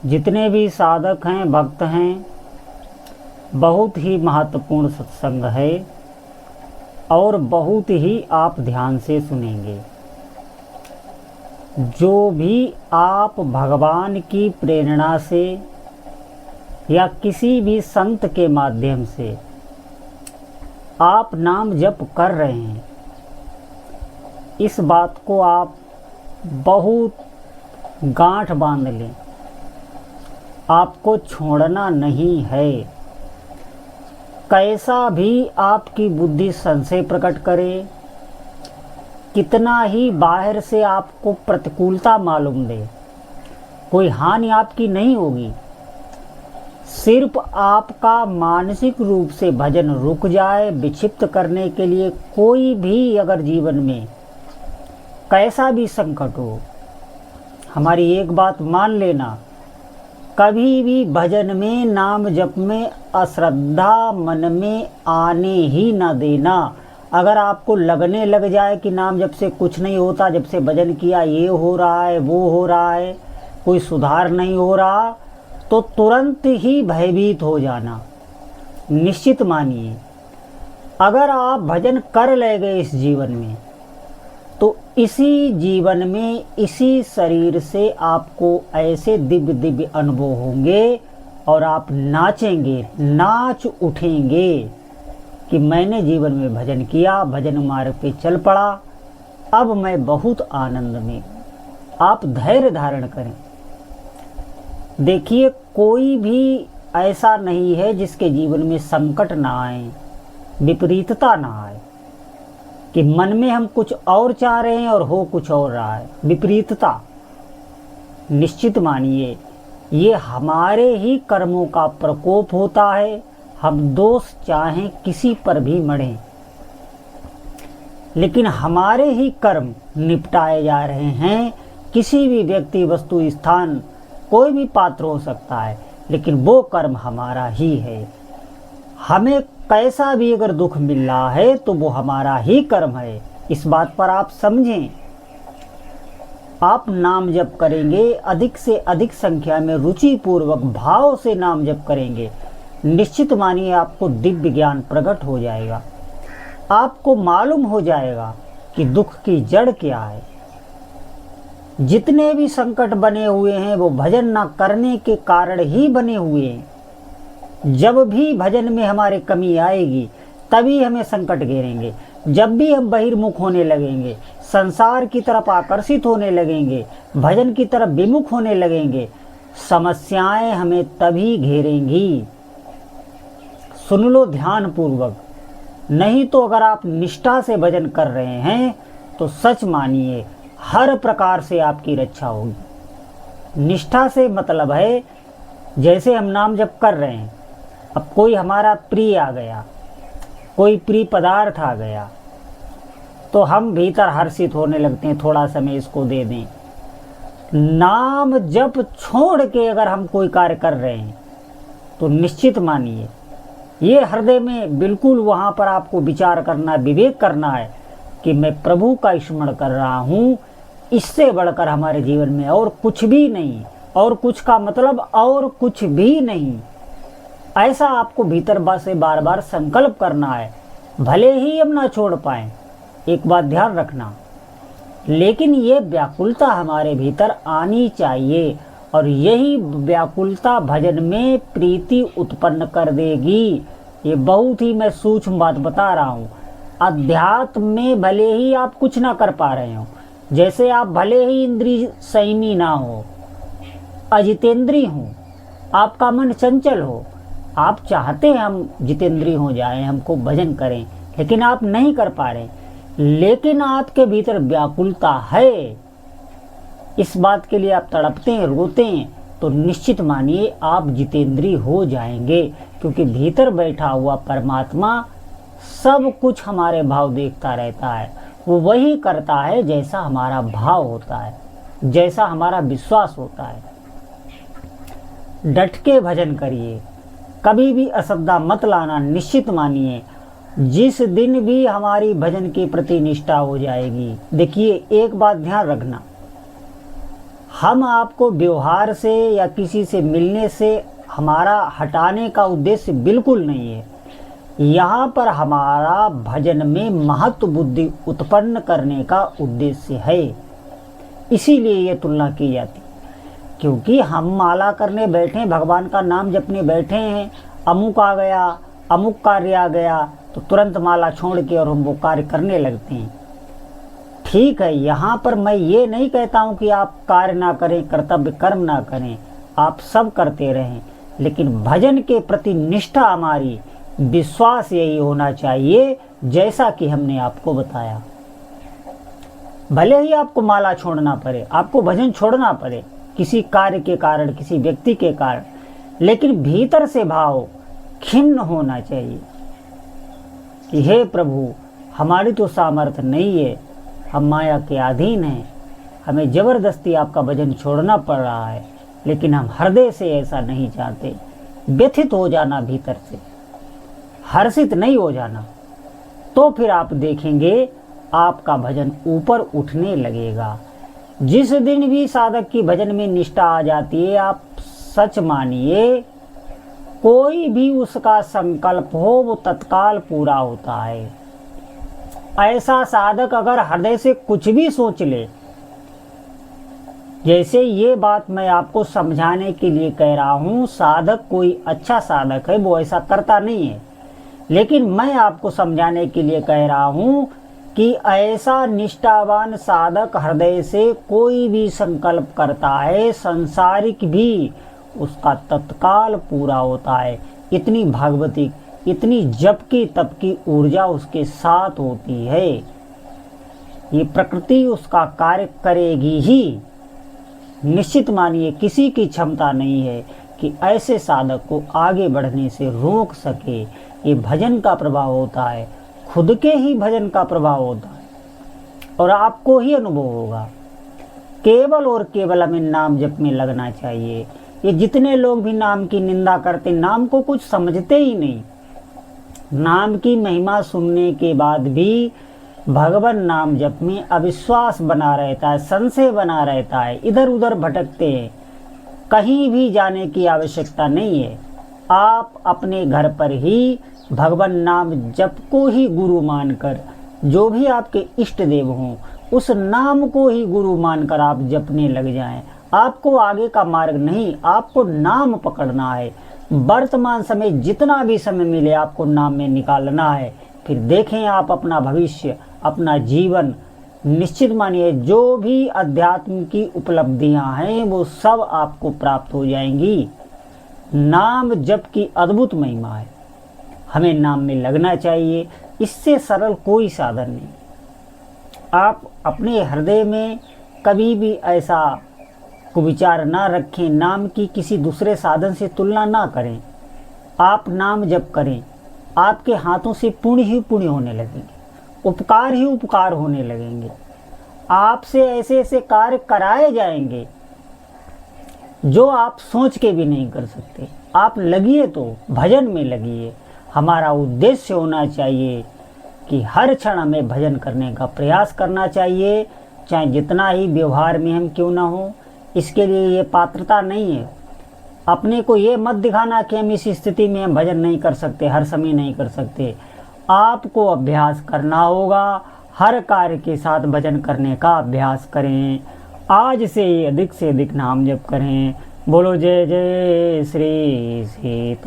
जितने भी साधक हैं, भक्त हैं, बहुत ही महत्वपूर्ण सत्संग है और बहुत ही आप ध्यान से सुनेंगे। जो भी आप भगवान की प्रेरणा से या किसी भी संत के माध्यम से आप नाम जप कर रहे हैं, इस बात को आप बहुत गांठ बांध लें, आपको छोड़ना नहीं है। कैसा भी आपकी बुद्धि संशय प्रकट करे, कितना ही बाहर से आपको प्रतिकूलता मालूम दे, कोई हानि आपकी नहीं होगी। सिर्फ आपका मानसिक रूप से भजन रुक जाए, विक्षिप्त करने के लिए कोई भी अगर जीवन में कैसा भी संकट हो, हमारी एक बात मान लेना, कभी भी भजन में, नाम जप में अश्रद्धा मन में आने ही न देना। अगर आपको लगने लग जाए कि नाम जप से कुछ नहीं होता, जब से भजन किया ये हो रहा है, वो हो रहा है, कोई सुधार नहीं हो रहा, तो तुरंत ही भयभीत हो जाना। निश्चित मानिए, अगर आप भजन कर ले गए इस जीवन में, तो इसी जीवन में, इसी शरीर से आपको ऐसे दिव्य दिव्य अनुभव होंगे और आप नाचेंगे, नाच उठेंगे कि मैंने जीवन में भजन किया, भजन मार्ग पे चल पड़ा, अब मैं बहुत आनंद में। आप धैर्य धारण करें। देखिए, कोई भी ऐसा नहीं है जिसके जीवन में संकट ना आए, विपरीतता ना आए, कि मन में हम कुछ और चाह रहे हैं और हो कुछ और रहा है, विपरीतता। निश्चित मानिए, ये हमारे ही कर्मों का प्रकोप होता है। हम दोष चाहें किसी पर भी मढ़ें, लेकिन हमारे ही कर्म निपटाए जा रहे हैं। किसी भी व्यक्ति, वस्तु, स्थान, कोई भी पात्र हो सकता है, लेकिन वो कर्म हमारा ही है। हमें कैसा भी अगर दुख मिल रहा है तो वो हमारा ही कर्म है। इस बात पर आप समझें। आप नाम जप करेंगे, अधिक से अधिक संख्या में रुचि पूर्वक भाव से नाम जप करेंगे, निश्चित मानिए आपको दिव्य ज्ञान प्रकट हो जाएगा। आपको मालूम हो जाएगा कि दुख की जड़ क्या है। जितने भी संकट बने हुए हैं वो भजन न करने के कारण ही बने हुए हैं। जब भी भजन में हमारे कमी आएगी, तभी हमें संकट घेरेंगे। जब भी हम बहिर्मुख होने लगेंगे, संसार की तरफ आकर्षित होने लगेंगे, भजन की तरफ विमुख होने लगेंगे, समस्याएं हमें तभी घेरेंगी। सुन लो ध्यान पूर्वक। नहीं तो अगर आप निष्ठा से भजन कर रहे हैं तो सच मानिए हर प्रकार से आपकी रक्षा होगी। निष्ठा से मतलब है, जैसे हम नाम जप कर रहे हैं, अब कोई हमारा प्रिय आ गया, कोई प्रिय पदार्थ आ गया, तो हम भीतर हर्षित होने लगते हैं, थोड़ा समय इसको दे दें। नाम जप छोड़ के अगर हम कोई कार्य कर रहे हैं तो निश्चित मानिए ये हृदय में बिल्कुल वहाँ पर आपको विचार करना, विवेक करना है कि मैं प्रभु का स्मरण कर रहा हूँ। इससे बढ़कर हमारे जीवन में और कुछ भी नहीं, और कुछ का मतलब और कुछ भी नहीं। ऐसा आपको भीतर से बार बार संकल्प करना है, भले ही हम ना छोड़ पाएं, एक बात ध्यान रखना, लेकिन ये व्याकुलता हमारे भीतर आनी चाहिए। और यही व्याकुलता भजन में प्रीति उत्पन्न कर देगी। ये बहुत ही मैं सूक्ष्म बात बता रहा हूँ। अध्यात्म में भले ही आप कुछ ना कर पा रहे हो, जैसे आप भले ही इंद्रिय संयमी ना हो, अजितेंद्रिय हो, आपका मन चंचल हो, आप चाहते हैं हम जितेंद्रिय हो जाएं, हमको भजन करें, लेकिन आप नहीं कर पा रहे, लेकिन आपके भीतर व्याकुलता है, इस बात के लिए आप तड़पते हैं, रोते हैं, तो निश्चित मानिए आप जितेंद्रिय हो जाएंगे। क्योंकि भीतर बैठा हुआ परमात्मा सब कुछ हमारे भाव देखता रहता है। वो वही करता है जैसा हमारा भाव होता है, जैसा हमारा विश्वास होता है। डट के भजन करिए, कभी भी अश्रद्धा मत लाना। निश्चित मानिए जिस दिन भी हमारी भजन के प्रति निष्ठा हो जाएगी, देखिए एक बात ध्यान रखना, हम आपको व्यवहार से या किसी से मिलने से हमारा हटाने का उद्देश्य बिल्कुल नहीं है। यहाँ पर हमारा भजन में महत्व बुद्धि उत्पन्न करने का उद्देश्य है, इसीलिए ये तुलना की जाती। क्योंकि हम माला करने बैठे, भगवान का नाम जपने बैठे हैं, अमुक आ गया, अमुक कार्य आ गया, तो तुरंत माला छोड़ के और हम वो कार्य करने लगते हैं। ठीक है, यहाँ पर मैं ये नहीं कहता हूँ कि आप कार्य ना करें, कर्तव्य कर्म ना करें, आप सब करते रहें, लेकिन भजन के प्रति निष्ठा हमारी, विश्वास यही होना चाहिए जैसा कि हमने आपको बताया। भले ही आपको माला छोड़ना पड़े, आपको भजन छोड़ना पड़े किसी कार्य के कारण, किसी व्यक्ति के कारण, लेकिन भीतर से भाव खिन्न होना चाहिए कि हे प्रभु, हमारी तो सामर्थ्य नहीं है, हम माया के अधीन हैं, हमें जबरदस्ती आपका भजन छोड़ना पड़ रहा है, लेकिन हम हृदय से ऐसा नहीं चाहते। व्यथित हो जाना भीतर से, हर्षित नहीं हो जाना, तो फिर आप देखेंगे आपका भजन ऊपर उठने लगेगा। जिस दिन भी साधक की भजन में निष्ठा आ जाती है, आप सच मानिए, कोई भी उसका संकल्प हो वो तत्काल पूरा होता है। ऐसा साधक अगर हृदय से कुछ भी सोच ले, जैसे ये बात मैं आपको समझाने के लिए कह रहा हूँ, साधक कोई अच्छा साधक है वो ऐसा करता नहीं है, लेकिन मैं आपको समझाने के लिए कह रहा हूँ कि ऐसा निष्ठावान साधक हृदय से कोई भी संकल्प करता है, संसारिक भी, उसका तत्काल पूरा होता है। इतनी भागवतिक, इतनी जप की तप की ऊर्जा उसके साथ होती है, ये प्रकृति उसका कार्य करेगी ही। निश्चित मानिए, किसी की क्षमता नहीं है कि ऐसे साधक को आगे बढ़ने से रोक सके। ये भजन का प्रभाव होता है, खुद के ही भजन का प्रभाव होता है, और आपको ही अनुभव होगा। केवल और केवल हमें नाम जप में लगना चाहिए। ये जितने लोग भी नाम की निंदा करते, नाम को कुछ समझते ही नहीं, नाम की महिमा सुनने के बाद भी भगवान नाम जप में अविश्वास बना रहता है, संशय बना रहता है, इधर उधर भटकते हैं। कहीं भी जाने की आवश्यकता नहीं है। आप अपने घर पर ही भगवान नाम जप को ही गुरु मानकर, जो भी आपके इष्ट देव हों, उस नाम को ही गुरु मानकर आप जपने लग जाएं। आपको आगे का मार्ग नहीं, आपको नाम पकड़ना है। वर्तमान समय जितना भी समय मिले आपको नाम में निकालना है। फिर देखें आप अपना भविष्य, अपना जीवन, निश्चित मानिए जो भी अध्यात्म की उपलब्धियां हैं वो सब आपको प्राप्त हो जाएंगी। नाम जप की अद्भुत महिमा है, हमें नाम में लगना चाहिए। इससे सरल कोई साधन नहीं। आप अपने हृदय में कभी भी ऐसा कुविचार ना रखें, नाम की किसी दूसरे साधन से तुलना ना करें। आप नाम जप करें, आपके हाथों से पुण्य ही पुण्य होने लगेंगे, उपकार ही उपकार होने लगेंगे। आपसे ऐसे ऐसे कार्य कराए जाएंगे जो आप सोच के भी नहीं कर सकते। आप लगिए तो भजन में लगिए। हमारा उद्देश्य होना चाहिए कि हर क्षण हमें भजन करने का प्रयास करना चाहिए, चाहे जितना ही व्यवहार में हम क्यों ना हो। इसके लिए ये पात्रता नहीं है। अपने को ये मत दिखाना कि हम इस स्थिति में हम भजन नहीं कर सकते, हर समय नहीं कर सकते। आपको अभ्यास करना होगा, हर कार्य के साथ भजन करने का अभ्यास करें। आज से अधिक नाम जप करें। बोलो जय जय श्री सीताराम।